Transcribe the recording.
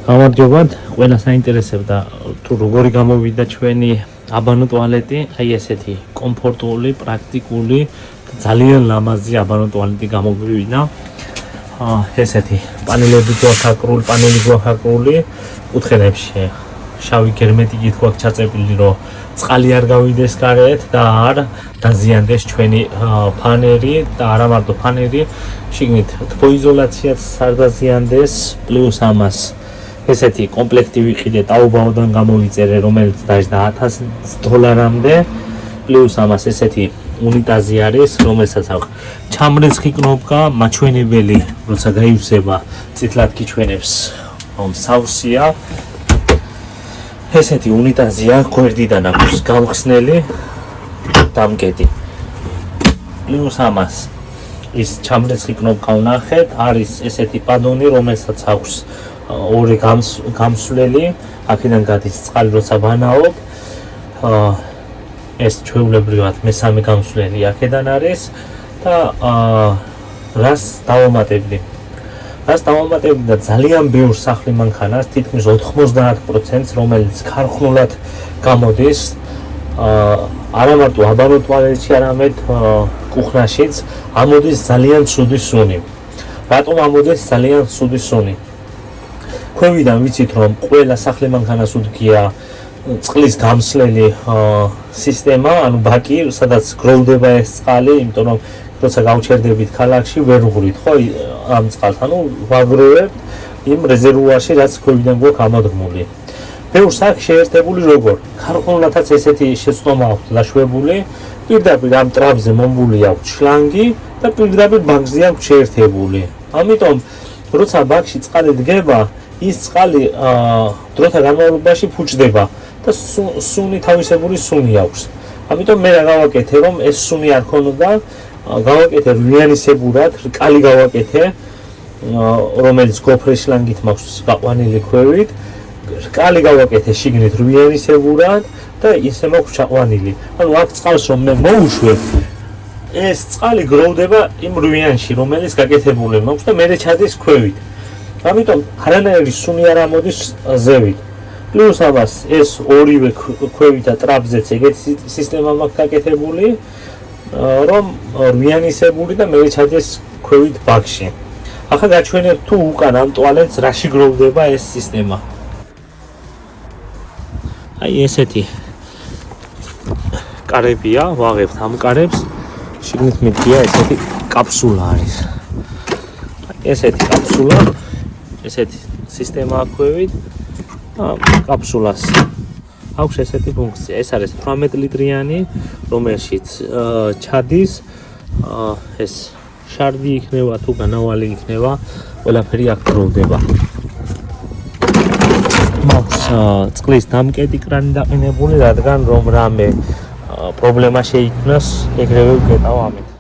გამარჯობათ, ყველა საინტერესებდა თუ როგორი გამოვიდა ჩვენი აბანო ტუალეტი, აი ესეთი კომფორტული, პრაქტიკული, ძალიან ლამაზი აბანო ტუალეტი გამოგვივიდა. ესეთი პანელები გვაქვს, პანელი გვაქვს, კუთხეებში შავი გერმეტიკით გვაქვს ჩაწეპილი, რომ წყალი არ გავიდეს გარეთ და არ დაზიანდეს ჩვენი ფანერი და არა მარტო ფანერი, შიგნით თბოიზოლაციაც არ დაზიანდეს, პლუს ამას ესეთი კომპლექტი ვიყიდე ტაობაოდან გამოვიწერე, რომელიც დაჯდა $1000-მდე, პლუს ამას ესეთი უნიტაზი არის, რომელსაც აქვს ჩამრეცხი კნოპკა, მაჩვენებელი, როცა გაივსება, წითლად გიჩვენებს, რომ სავსეა. ესეთი უნიტაზია, გვერდიდან აქვს გამხსნელი დამკეტი. პლუს ამას ის ჩამრეცხი კნოპკა ვნახეთ, არის ესეთი პადონი, რომელსაც აქვს ორი გამსვლელი, აქედან გადის წყალი, როცა ვანაობ. ეს ჩვეულებრივად მესამე გამსვლელი აქედან არის და რას დავამატებდი? რას დავამატებდი და ძალიან ბევრ სახლი მანქანას, თითქმის 90%, რომელიც ქარხნულად გამოდის, არა მარტო აბანო ტუალეტში, არამედ კუხნაშიც ამოდის ძალიან ცუდი სუნი. რატომ ამოდის ძალიან ცუდი სუნი? ქვევიდან ვიცით, რომ ყველა სახლი მანქანას უდგია წყლის გამსვლელი სისტემა, ანუ ბაკი, სადაც გროვდება ეს წყალი, იმიტომ რომ როცა გავჩერდებით ქალაქში, ვერ ვღვრით, ხო, ამ წყალს, ანუ ვაგროვებთ იმ რეზერვუარში, რაც ქვევიდან გვაქვს ამოდგმული. ბევრ სახლში შეერთებული როგორ? ქარხნულადაც ესეთი შეცდომა აქვს დაშვებული, პირდაპირ ამ ტრაპზე მომბული აქვს შლანგი და პირდაპირ ბაკზე აქვს შეერთებული. ამიტომ, როცა ბაკში წყალი დგება, ის წყალი დროთა განმავლობაში ფუჭდება და სუნი თავისებური სუნი აქვს. ამიტომ მე რა გავაკეთე, რომ ეს სუნი არ ქონოდა, გავაკეთე რვიანისებურად, რკალი გავაკეთე, რომელიც გოფრის შლანგით მაქვს გაყვანილი ქვევით, რკალი გავაკეთე შიგნით რვიანისებურად და ისე მაქვს ჩაყვანილი. ანუ აქ წყალს რომ მე მოვუშვებ, ეს წყალი გროვდება იმ რვიანში, რომელიც გაკეთებული მაქვს და მე ჩადის ქვევით. ამიტომ არანაირი სუნი არ ამოდის ზევით. პლუს ამას ეს ორივე ქვევით და ტრაპზეც ეგეთი სისტემა მაქვს გაკეთებული, რომ რვიანისებული და მე ჩადეს ქვევით ბაკში. ახლა გაჩვენებთ თუ უკან ამ ტუალეტს რაში გროვდება ეს სისტემა. აი ესეთი კარებია, ვაღებთ ამ კარებს, შიგნით მიდია ესეთი კაფსულა არის. ესეთი კაფსულა, ესეთი სისტემა აქვევით, კაფსულას აქვს ესეთი ფუნქცია. ეს არის 18 ლიტრიანი, რომელშიც ჩადის ეს შარდი იქნება თუ განავალი იქნება, ყველაფერი აქ გროვდება. მაქვს წყლის დამკეტი კრანი დაყენებული, რადგან რომ რამე პრობლემა შეიქმნას, ეგრევე ვკეტავ ამით.